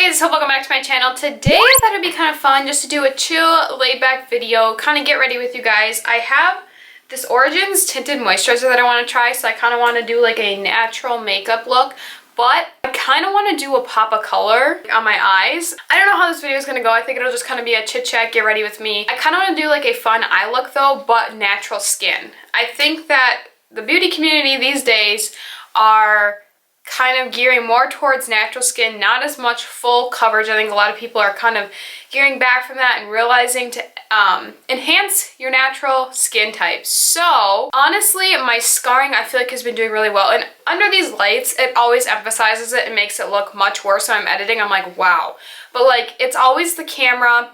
Hi guys, so welcome back to my channel. Today I thought it'd be kind of fun just to do a chill, laid back video, kind of get ready with you guys. I have this Origins tinted moisturizer that I want to try, so I kind of want to do like a natural makeup look, but I kind of want to do a pop of color on my eyes. I don't know how this video is going to go. I think it'll just kind of be a chit chat, get ready with me. I kind of want to do like a fun eye look though, but natural skin. I think that the beauty community these days are kind of gearing more towards natural skin, not as much full coverage. I think a lot of people are kind of gearing back from that and realizing to enhance your natural skin type. So honestly, my scarring I feel like has been doing really well, and under these lights it always emphasizes it and makes it look much worse when I'm editing. I'm like, wow. But like, it's always the camera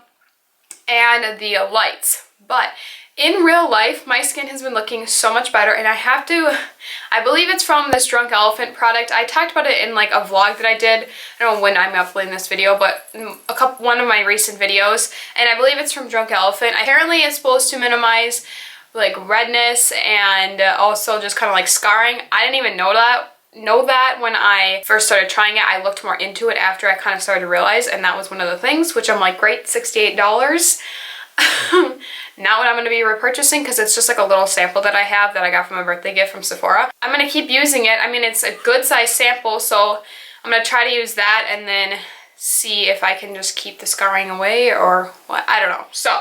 and the lights, but in real life, my skin has been looking so much better, and I believe it's from this Drunk Elephant product. I talked about it in like a vlog that I did. I don't know when I'm uploading this video, but one of my recent videos, and I believe it's from Drunk Elephant. Apparently it's supposed to minimize like redness and also just kind of like scarring. I didn't even know that when I first started trying it. I looked more into it after I kind of started to realize, and that was one of the things, which I'm like, great, $68. Not what I'm going to be repurchasing, because it's just like a little sample that I have that I got from a birthday gift from Sephora. I'm going to keep using it. I mean, it's a good size sample, so I'm going to try to use that and then see if I can just keep the scarring away or what. I don't know. So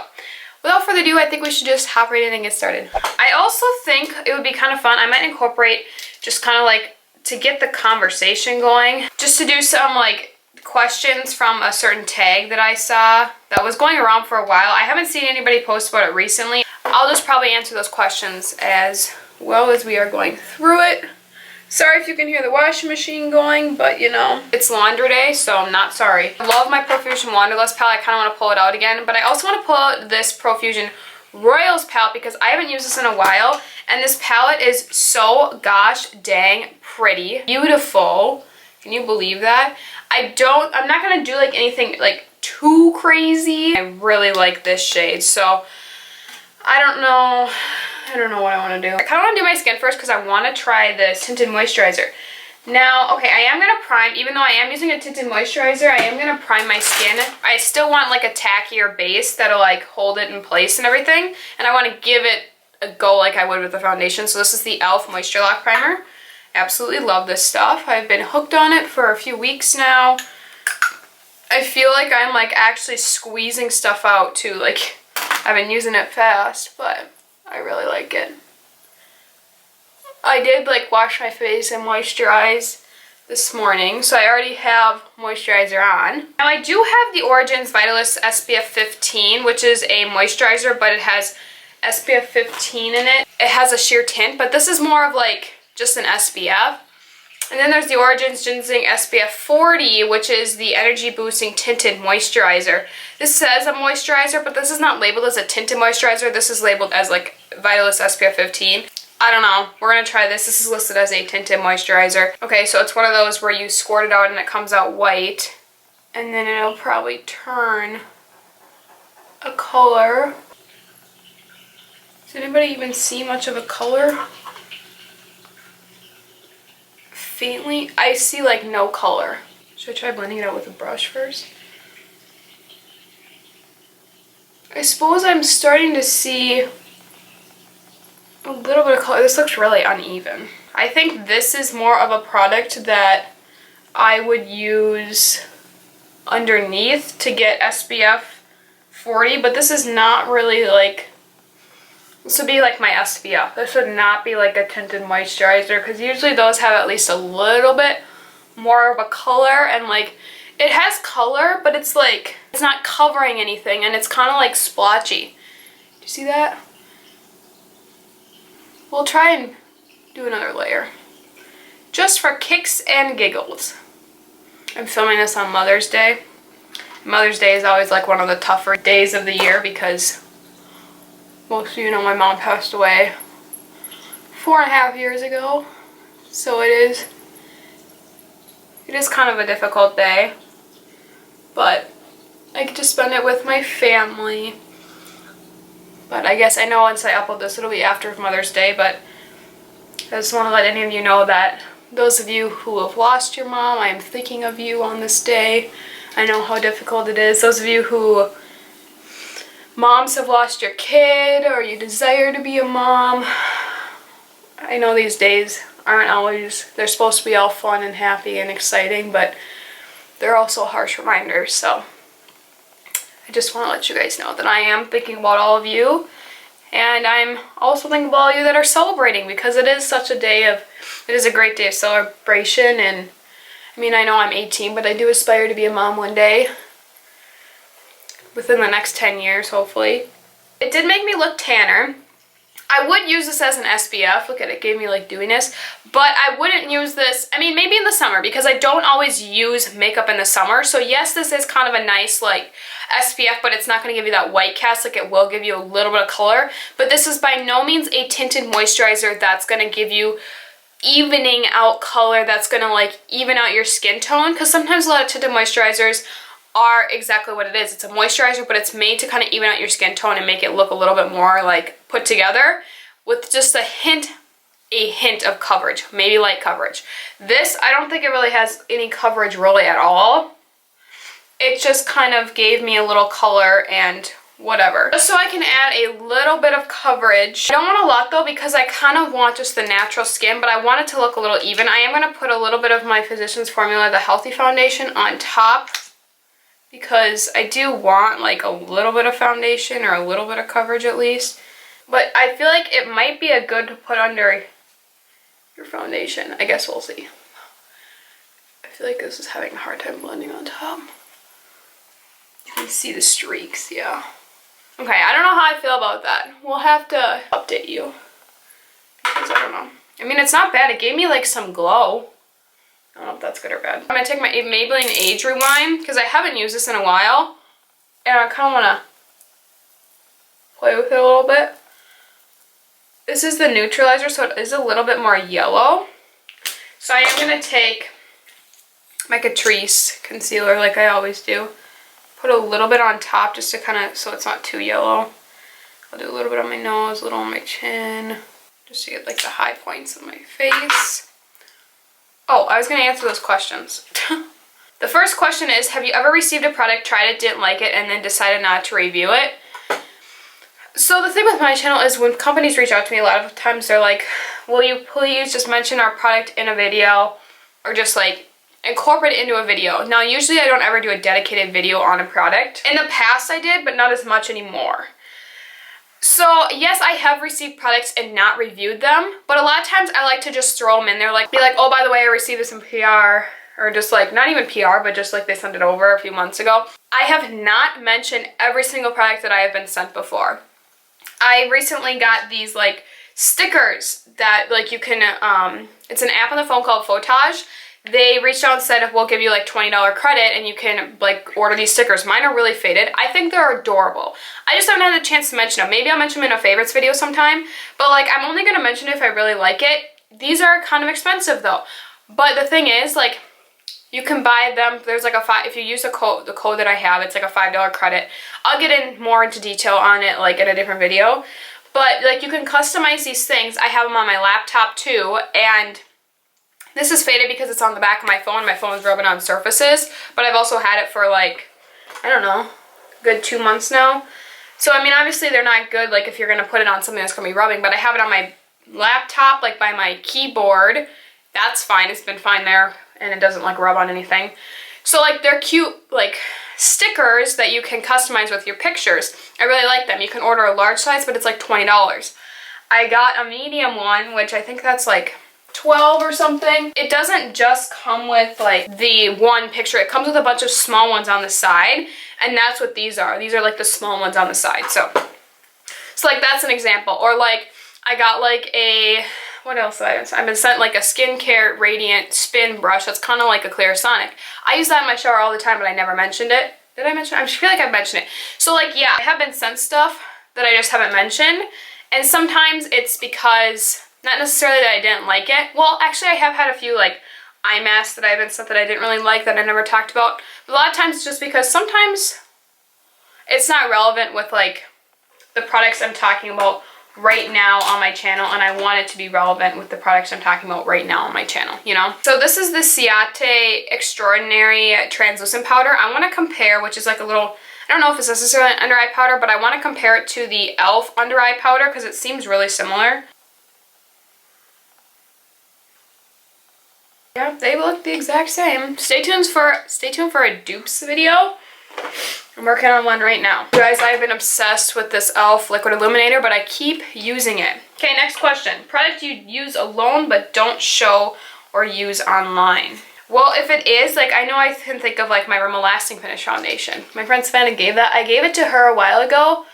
without further ado, I think we should just hop right in and get started. I also think it would be kind of fun. I might incorporate just kind of like to get the conversation going, just to do some like questions from a certain tag that I saw that was going around for a while. I haven't seen anybody post about it recently. I'll just probably answer those questions as well as we are going through it. Sorry if you can hear the washing machine going, but you know, it's laundry day, so I'm not sorry. I love my Profusion Wanderlust palette. I kind of want to pull it out again, but I also want to pull out this Profusion Royals palette because I haven't used this in a while, and this palette is so gosh dang pretty. Beautiful. Can you believe that? I'm not gonna do like anything like too crazy. I really like this shade, so I don't know what I want to do. I kind of want to do my skin first because I want to try this tinted moisturizer. Now, okay, I am gonna prime, even though I am using a tinted moisturizer, I am gonna prime my skin. I still want like a tackier base that'll like hold it in place and everything, and I want to give it a go like I would with the foundation. So this is the e.l.f. Moisture Lock Primer. Absolutely love this stuff. I've been hooked on it for a few weeks now. I feel like I'm like actually squeezing stuff out too. Like, I've been using it fast, but I really like it. I did like wash my face and moisturize this morning, so I already have moisturizer on. Now I do have the Origins Vitalist SPF 15, which is a moisturizer, but it has SPF 15 in it. It has a sheer tint, but this is more of like just an SPF. And then there's the Origins Ginseng SPF 40, which is the energy boosting tinted moisturizer. This says a moisturizer, but this is not labeled as a tinted moisturizer. This is labeled as like Vitalist SPF 15. I don't know. We're gonna try this. This is listed as a tinted moisturizer. Okay, so it's one of those where you squirt it out and it comes out white, and then it'll probably turn a color. Does anybody even see much of a color? Faintly, I see like no color. Should I try blending it out with a brush first? I suppose I'm starting to see a little bit of color. This looks really uneven. I think this is more of a product that I would use underneath to get SPF 40, but this is not really like, this would be like my SPF. This would not be like a tinted moisturizer, because usually those have at least a little bit more of a color, and like it has color, but it's like it's not covering anything, and it's kind of like splotchy. Do you see that? We'll try and do another layer just for kicks and giggles. I'm filming this on Mother's Day. Mother's Day is always like one of the tougher days of the year because most of you know my mom passed away 4.5 years ago, so it is kind of a difficult day, but I get to spend it with my family. But I guess I know once I upload this it'll be after Mother's Day, but I just want to let any of you know that those of you who have lost your mom, I am thinking of you on this day. I know how difficult it is. Those of you who moms have lost your kid or you desire to be a mom, I know these days aren't always, they're supposed to be all fun and happy and exciting, but they're also harsh reminders. So I just want to let you guys know that I am thinking about all of you, and I'm also thinking about all of you that are celebrating, because it is such a day of, it is a great day of celebration. And I mean, I know I'm 18, but I do aspire to be a mom one day, within the next 10 years, hopefully. It did make me look tanner. I would use this as an SPF. Look at it, gave me like dewiness. But I wouldn't use this, I mean, maybe in the summer, because I don't always use makeup in the summer. So yes, this is kind of a nice like SPF, but it's not going to give you that white cast. Like, it will give you a little bit of color. But this is by no means a tinted moisturizer that's going to give you evening out color, that's going to like even out your skin tone. Because sometimes a lot of tinted moisturizers are exactly what it is. It's a moisturizer, but it's made to kind of even out your skin tone and make it look a little bit more like put together, with just a hint of coverage, maybe light coverage. This, I don't think it really has any coverage really at all. It just kind of gave me a little color and whatever. Just so I can add a little bit of coverage. I don't want a lot though, because I kind of want just the natural skin, but I want it to look a little even. I am going to put a little bit of my Physicians Formula, the Healthy Foundation, on top, because I do want like a little bit of foundation or a little bit of coverage at least. But I feel like it might be a good to put under your foundation. I guess we'll see. I feel like this is having a hard time blending on top. You can see the streaks, yeah. Okay, I don't know how I feel about that. We'll have to update you, because I don't know. I mean, it's not bad. It gave me like some glow. I don't know if that's good or bad. I'm gonna take my Maybelline Age Rewind, because I haven't used this in a while, and I kind of want to play with it a little bit. This is the Neutralizer, so it is a little bit more yellow. So I am going to take my Catrice concealer like I always do. Put a little bit on top just to kind of, so it's not too yellow. I'll do a little bit on my nose, a little on my chin, just to get like the high points of my face. Oh, I was going to answer those questions. The first question is, have you ever received a product, tried it, didn't like it, and then decided not to review it? So the thing with my channel is, when companies reach out to me, a lot of times they're like, will you please just mention our product in a video, or just like incorporate it into a video. Now usually I don't ever do a dedicated video on a product. In the past I did, but not as much anymore. So yes, I have received products and not reviewed them, but a lot of times I like to just throw them in there, like be like, oh, by the way, I received this in PR, or just like, not even PR, but just like they sent it over a few months ago. I have not mentioned every single product that I have been sent before. I recently got these like stickers that like you can, it's an app on the phone called Photage. They reached out and said, we'll give you like $20 credit and you can like order these stickers. Mine are really faded. I think they're adorable. I just haven't had the chance to mention them. Maybe I'll mention them in a favorites video sometime, but like I'm only going to mention it if I really like it. These are kind of expensive though. But the thing is, like, you can buy them. There's like if you use the code that I have, it's like a $5 credit. I'll get in more into detail on it like in a different video. But like you can customize these things. I have them on my laptop too, and this is faded because it's on the back of my phone. My phone's rubbing on surfaces, but I've also had it for like, I don't know, a good 2 months now. So I mean, obviously they're not good like if you're gonna put it on something that's gonna be rubbing, but I have it on my laptop, like by my keyboard. That's fine, it's been fine there, and it doesn't like rub on anything. So like they're cute like stickers that you can customize with your pictures. I really like them. You can order a large size, but it's like $20. I got a medium one, which I think that's like 12 or something. It doesn't just come with like the one picture. It comes with a bunch of small ones on the side, and that's what these are. These are like the small ones on the side. So like that's an example. Or like I got like a, what else have I've been sent like a skincare radiant spin brush that's kind of like a Clarisonic. I use that in my shower all the time, but I never mentioned it. Did I mention it? I feel like I've mentioned it. So like, yeah, I have been sent stuff that I just haven't mentioned, and sometimes it's because, not necessarily that I didn't like it. Well, actually I have had a few like eye masks that I've been sent that I didn't really like, that I never talked about. But a lot of times it's just because sometimes it's not relevant with like the products I'm talking about right now on my channel, and I want it to be relevant with the products I'm talking about right now on my channel, you know? So this is the Ciate Extrodinary Translucent Powder. I want to compare, which is like a little, I don't know if it's necessarily an under eye powder, but I want to compare it to the e.l.f. under eye powder because it seems really similar. Yeah, they look the exact same. Stay tuned for a dupes video. I'm working on one right now. You guys, I've been obsessed with this e.l.f. liquid illuminator, but I keep using it. Okay, next question. Product you use alone but don't show or use online. Well, if it is, like, I know I can think of like my Rimmel Lasting Finish foundation. My friend Savannah gave that. I gave it to her a while ago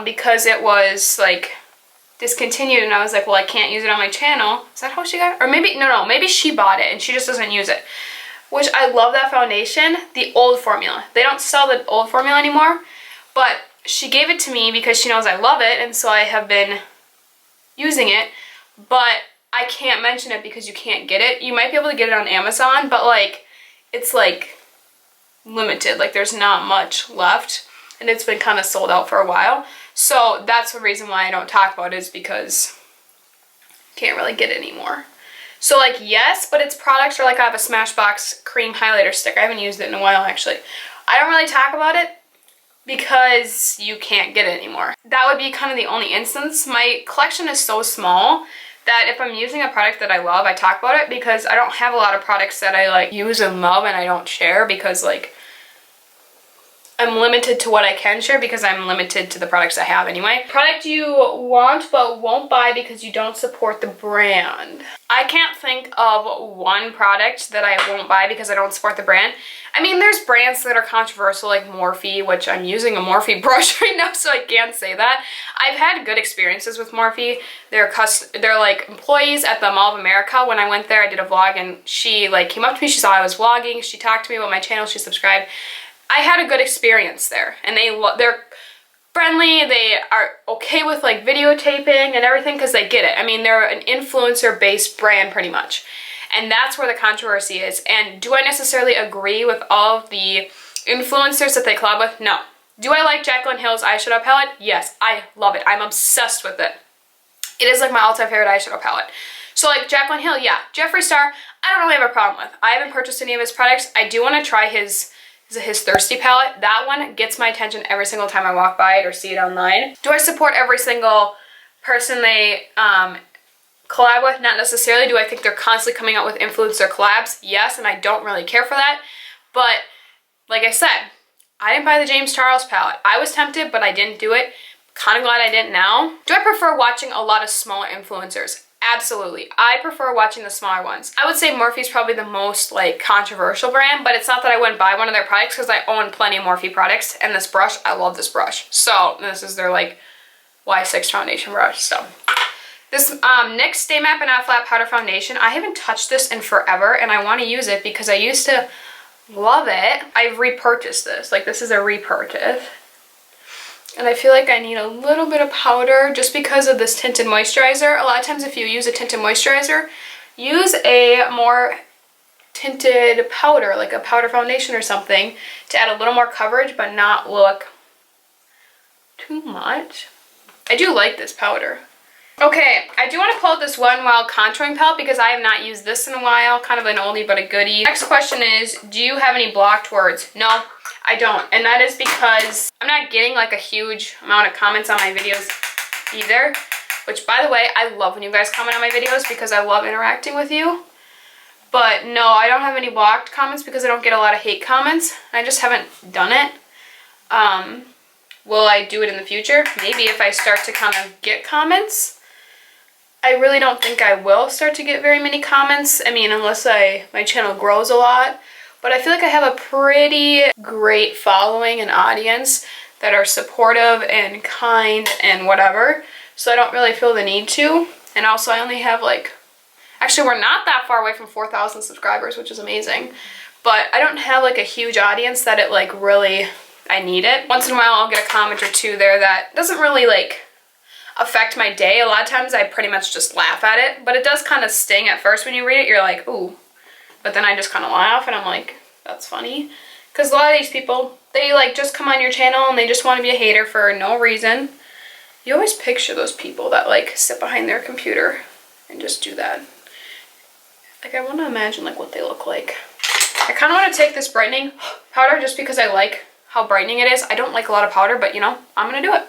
because it was like discontinued, and I was like, well, I can't use it on my channel. Is that how she got it? Or maybe, no, maybe she bought it and she just doesn't use it. Which I love that foundation, the old formula. They don't sell the old formula anymore, but she gave it to me because she knows I love it, and so I have been using it, but I can't mention it because you can't get it. You might be able to get it on Amazon, but like, it's like limited. Like there's not much left, and it's been kind of sold out for a while. So that's the reason why I don't talk about it, is because you can't really get it anymore. So like, yes, but it's products, or like I have a Smashbox cream highlighter stick. I haven't used it in a while actually. I don't really talk about it because you can't get it anymore. That would be kind of the only instance. My collection is so small that if I'm using a product that I love, I talk about it, because I don't have a lot of products that I like use and love and I don't share, because like I'm limited to what I can share because I'm limited to the products I have anyway. Product you want but won't buy because you don't support the brand. I can't think of one product that I won't buy because I don't support the brand. I mean, there's brands that are controversial like Morphe, which I'm using a Morphe brush right now, so I can't say that. I've had good experiences with Morphe. They're like employees at the Mall of America. When I went there, I did a vlog, and she like came up to me, she saw I was vlogging, she talked to me about my channel, she subscribed. I had a good experience there, and they're friendly, they are okay with like videotaping and everything because they get it. I mean, they're an influencer-based brand pretty much, and that's where the controversy is. And do I necessarily agree with all of the influencers that they collab with? No. Do I like Jaclyn Hill's eyeshadow palette? Yes, I love it. I'm obsessed with it. It is like my all-time favorite eyeshadow palette. So like Jaclyn Hill, yeah. Jeffree Star, I don't really have a problem with. I haven't purchased any of his products. I do want to try his Thirsty palette. That one gets my attention every single time I walk by it or see it online. Do I support every single person they collab with? Not necessarily. Do I think they're constantly coming out with influencer collabs? Yes, and I don't really care for that. But like I said, I didn't buy the James Charles palette. I was tempted, but I didn't do it. Kind of glad I didn't now. Do I prefer watching a lot of smaller influencers? Absolutely. I prefer watching the smaller ones. I would say Morphe's probably the most like controversial brand, but it's not that I wouldn't buy one of their products because I own plenty of Morphe products, and this brush, I love this brush. So this is their like Y6 foundation brush. So this NYX Stay Matte Banana Flat Powder Foundation, I haven't touched this in forever, and I want to use it because I used to love it. I've repurchased this. Like, this is a repurchase. And I feel like I need a little bit of powder just because of this tinted moisturizer. A lot of times if you use a tinted moisturizer, use a more tinted powder, like a powder foundation or something, to add a little more coverage but not look too much. I do like this powder. Okay, I do want to pull out this One Wild contouring palette because I have not used this in a while. Kind of an oldie but a goodie. Next question is, do you have any blocked words? No, I don't. And that is because I'm not getting like a huge amount of comments on my videos either. Which, by the way, I love when you guys comment on my videos because I love interacting with you. But no, I don't have any blocked comments because I don't get a lot of hate comments. I just haven't done it. Will I do it in the future? Maybe if I start to kind of get comments. I really don't think I will start to get very many comments. I mean, unless my channel grows a lot. But I feel like I have a pretty great following and audience that are supportive and kind and whatever. So I don't really feel the need to. And also I only have like, actually we're not that far away from 4,000 subscribers, which is amazing. But I don't have like a huge audience that it like really, I need it. Once in a while I'll get a comment or two there that doesn't really like affect my day. A lot of times I pretty much just laugh at it, but it does kind of sting at first when you read it. You're like, ooh. But then I just kind of laugh and I'm like, that's funny. Because a lot of these people, they like just come on your channel and they just want to be a hater for no reason. You always picture those people that like sit behind their computer and just do that. Like I want to imagine like what they look like. I kind of want to take this brightening powder just because I like how brightening it is. I don't like a lot of powder, but you know, I'm going to do it.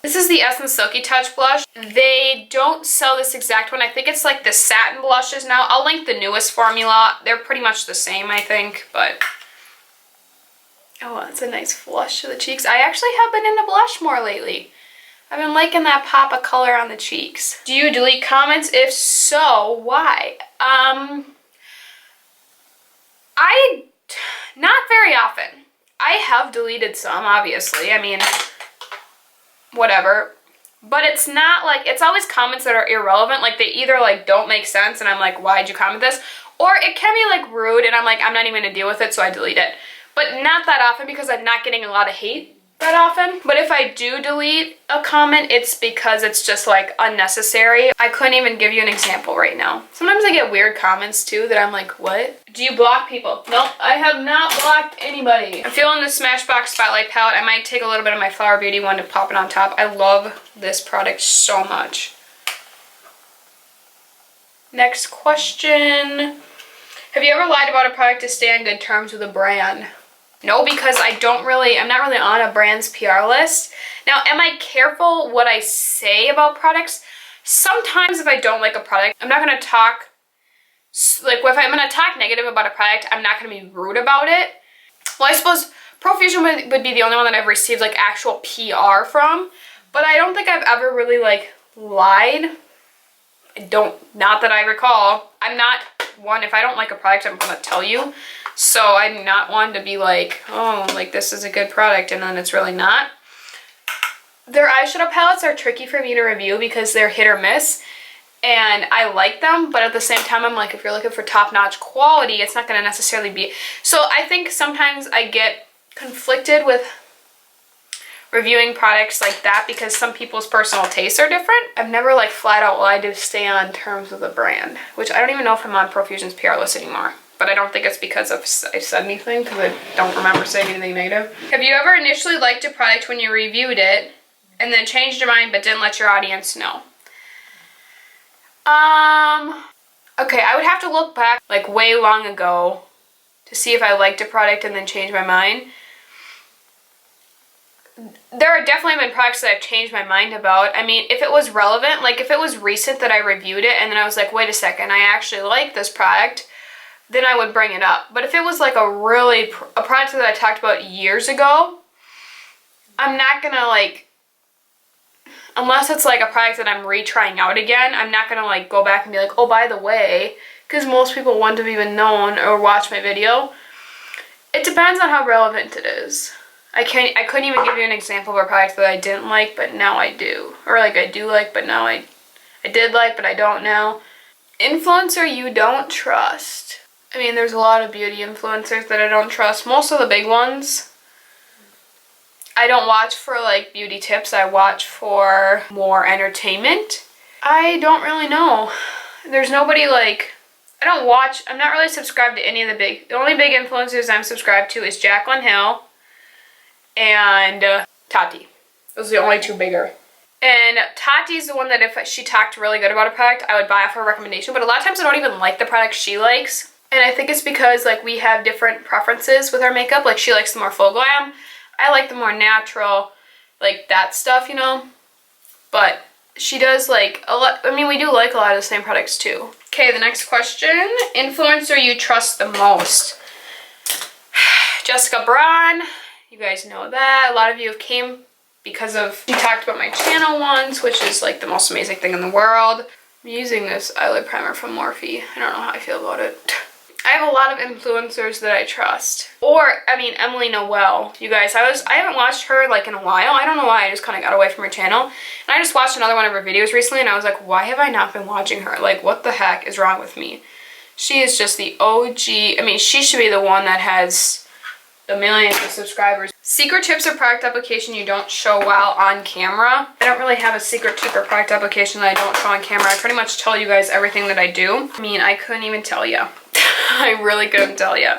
This is the Essence Silky Touch Blush. They don't sell this exact one. I think it's like the satin blushes now. I'll link the newest formula. They're pretty much the same, I think, but... Oh, that's a nice flush to the cheeks. I actually have been into blush more lately. I've been liking that pop of color on the cheeks. Do you delete comments? If so, why? Not very often. I have deleted some, obviously. I mean, whatever. But it's not like, it's always comments that are irrelevant. Like they either like don't make sense and I'm like, why'd you comment this? Or it can be like rude and I'm like, I'm not even gonna deal with it, so I delete it. But not that often because I'm not getting a lot of hate that often. But if I do delete a comment, it's because it's just like unnecessary. I couldn't even give you an example right now. Sometimes I get weird comments too that I'm like, what? Do you block people? Nope, I have not blocked anybody. I'm feeling the Smashbox Spotlight Palette. I might take a little bit of my Flower Beauty one to pop it on top. I love this product so much. Next question. Have you ever lied about a product to stay on good terms with a brand? No, because I'm not really on a brand's PR list. Now, am I careful what I say about products? Sometimes if I don't like a product, I'm not going to talk, like if I'm going to talk negative about a product, I'm not going to be rude about it. Well, I suppose Profusion would be the only one that I've received like actual PR from, but I don't think I've ever really like lied. Not that I recall. I'm not one, if I don't like a product, I'm going to tell you. So I'm not one to be like, oh, like this is a good product and then it's really not. Their eyeshadow palettes are tricky for me to review because they're hit or miss. And I like them, but at the same time, I'm like, if you're looking for top-notch quality, it's not going to necessarily be. So I think sometimes I get conflicted with reviewing products like that because some people's personal tastes are different. I've never like flat out lied to stay on terms with a brand, which I don't even know if I'm on Profusion's PR list anymore. But I don't think it's because I said anything, because I don't remember saying anything negative. Have you ever initially liked a product when you reviewed it and then changed your mind but didn't let your audience know? Okay, I would have to look back like way long ago to see if I liked a product and then changed my mind. There have definitely been products that I've changed my mind about. I mean, if it was relevant, like if it was recent that I reviewed it and then I was like, wait a second, I actually like this product, then I would bring it up. But if it was like a product that I talked about years ago, I'm not gonna like, unless it's like a product that I'm retrying out again, I'm not gonna like go back and be like, oh, by the way, because most people wouldn't have even known or watched my video. It depends on how relevant it is. I couldn't even give you an example of a product that I didn't like, but now I do. Or like I do like, but now I did like, but I don't now. Influencer you don't trust. I mean, there's a lot of beauty influencers that I don't trust. Most of the big ones, I don't watch for like beauty tips. I watch for more entertainment. I don't really know. There's nobody like, I'm not really subscribed to any of the only big influencers I'm subscribed to is Jaclyn Hill and Tati. Those are the only two bigger. And Tati's the one that if she talked really good about a product, I would buy off her recommendation. But a lot of times I don't even like the product she likes. And I think it's because like we have different preferences with our makeup. Like she likes the more full glam. I like the more natural, like that stuff, you know. But she does like a lot. I mean, we do like a lot of the same products too. Okay, the next question. Influencer you trust the most? Jessica Braun. You guys know that. A lot of you have came because of, you talked about my channel once, which is like the most amazing thing in the world. I'm using this eyelid primer from Morphe. I don't know how I feel about it. I have a lot of influencers that I trust. Or, I mean, Emily Noel. You guys, I haven't watched her like in a while. I don't know why, I just kind of got away from her channel. And I just watched another one of her videos recently and I was like, why have I not been watching her? Like, what the heck is wrong with me? She is just the OG. I mean, she should be the one that has the millions of subscribers. Secret tips or product application you don't show while on camera. I don't really have a secret tip or product application that I don't show on camera. I pretty much tell you guys everything that I do. I mean, I couldn't even tell you. I really couldn't tell you.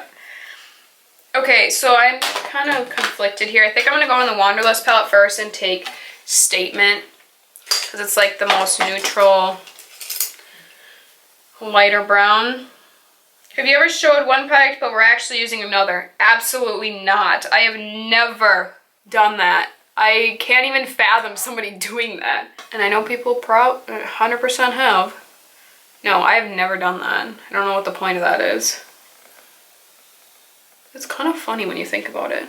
Okay, so I'm kind of conflicted here. I think I'm going to go on the Wanderlust palette first and take Statement, because it's like the most neutral, lighter brown. Have you ever showed one product but we're actually using another? Absolutely not. I have never done that. I can't even fathom somebody doing that. And I know people 100% have. No, I have never done that. I don't know what the point of that is. It's kind of funny when you think about it.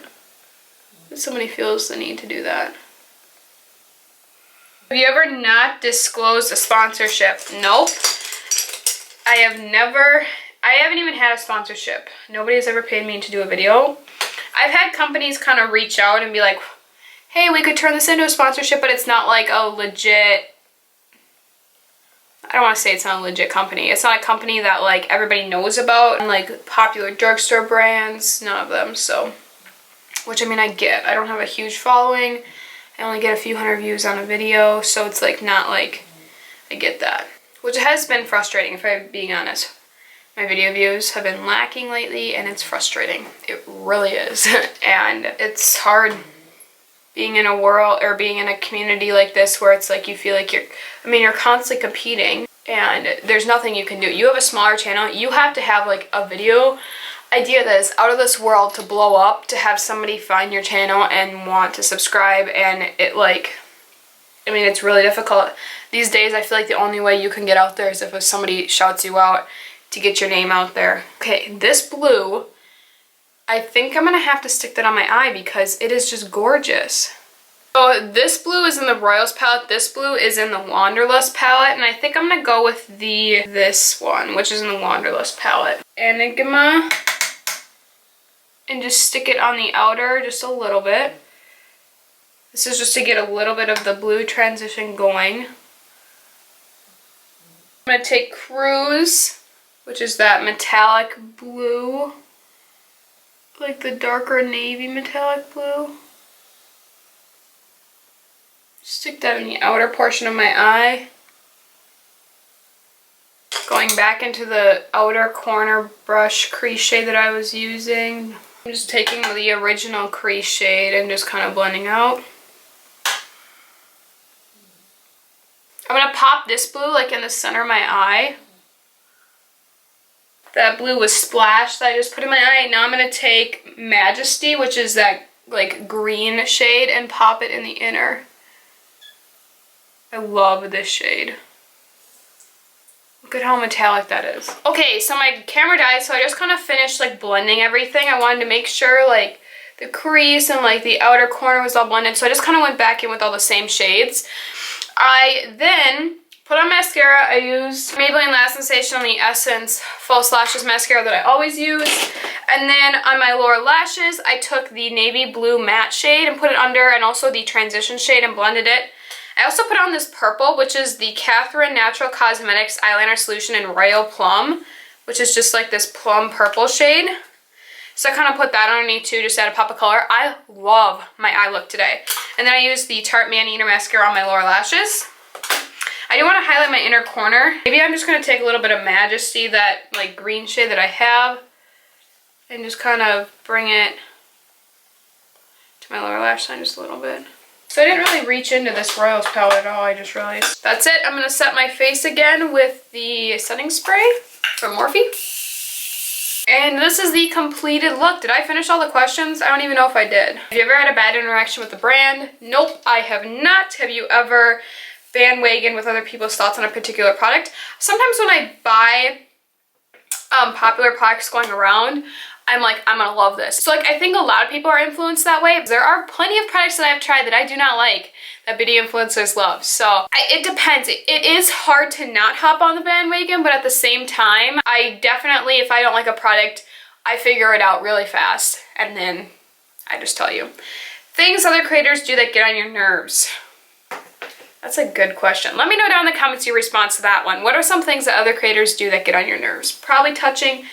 That somebody feels the need to do that. Have you ever not disclosed a sponsorship? Nope. I haven't even had a sponsorship. Nobody's ever paid me to do a video. I've had companies kind of reach out and be like, hey, we could turn this into a sponsorship, but it's not like a legit, I don't want to say it's not a legit company. It's not a company that like everybody knows about, and like popular drugstore brands, none of them, so. Which I mean, I get. I don't have a huge following. I only get a few hundred views on a video, so it's like not like, I get that. Which has been frustrating, if I'm being honest. My video views have been lacking lately, and it's frustrating. It really is. And it's hard being in a world, or being in a community like this where it's like you feel like you're constantly competing, and there's nothing you can do. You have a smaller channel, you have to have like a video idea that is out of this world to blow up, to have somebody find your channel and want to subscribe, and it like, I mean, it's really difficult. These days I feel like the only way you can get out there is if somebody shouts you out to get your name out there. Okay, this blue, I think I'm gonna have to stick that on my eye because it is just gorgeous. So this blue is in the Royals palette, this blue is in the Wanderlust palette, and I think I'm gonna go with this one, which is in the Wanderlust palette. Enigma, and just stick it on the outer just a little bit. This is just to get a little bit of the blue transition going. I'm gonna take Cruise, which is that metallic blue, like the darker navy metallic blue. Stick that in the outer portion of my eye. Going back into the outer corner brush crease shade that I was using. I'm just taking the original crease shade and just kind of blending out. I'm gonna pop this blue like in the center of my eye. That blue was splashed that I just put in my eye. Now I'm gonna take Majesty, which is that like green shade, and pop it in the inner. I love this shade. Look at how metallic that is. Okay, so my camera died, so I just kind of finished like blending everything. I wanted to make sure like the crease and like the outer corner was all blended, so I just kind of went back in with all the same shades. I then put on mascara. I used Maybelline Last Sensation on the Essence False Lashes mascara that I always use. And then on my lower lashes, I took the navy blue matte shade and put it under, and also the transition shade, and blended it. I also put on this purple, which is the Catherine Natural Cosmetics Eyeliner Solution in Royal Plum, which is just like this plum purple shade. So I kind of put that underneath too, just to add a pop of color. I love my eye look today. And then I used the Tarte Maneater mascara on my lower lashes. I do want to highlight my inner corner. Maybe I'm just going to take a little bit of Majesty, that like green shade that I have, and just kind of bring it to my lower lash line just a little bit. So I didn't really reach into this Royals palette at all, I just realized. That's it. I'm going to set my face again with the setting spray from Morphe. And this is the completed look. Did I finish all the questions? I don't even know if I did. Have you ever had a bad interaction with the brand? Nope, I have not. Have you ever bandwagon with other people's thoughts on a particular product? Sometimes when I buy popular products going around, I'm like, I'm gonna love this. So like, I think a lot of people are influenced that way. There are plenty of products that I've tried that I do not like that beauty influencers love. So it depends. It is hard to not hop on the bandwagon, but at the same time, I definitely, if I don't like a product, I figure it out really fast, and then I just tell you. Things other creators do that get on your nerves. That's a good question. Let me know down in the comments your response to that one. What are some things that other creators do that get on your nerves? Probably touching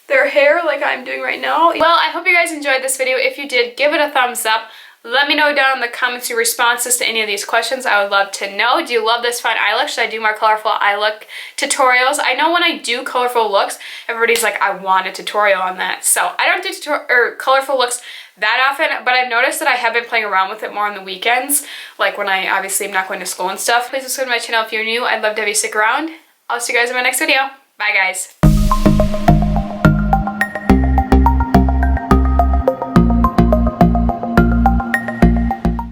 their hair like I'm doing right now. Well, I hope you guys enjoyed this video. If you did, give it a thumbs up. Let me know down in the comments your responses to any of these questions. I would love to know. Do you love this fun eye look? Should I do more colorful eye look tutorials? I know when I do colorful looks, everybody's like, I want a tutorial on that. So I don't do colorful looks that often, but I've noticed that I have been playing around with it more on the weekends, like when I obviously am not going to school and stuff. Please subscribe to my channel if you're new. I'd love to have you stick around. I'll see you guys in my next video. Bye, guys.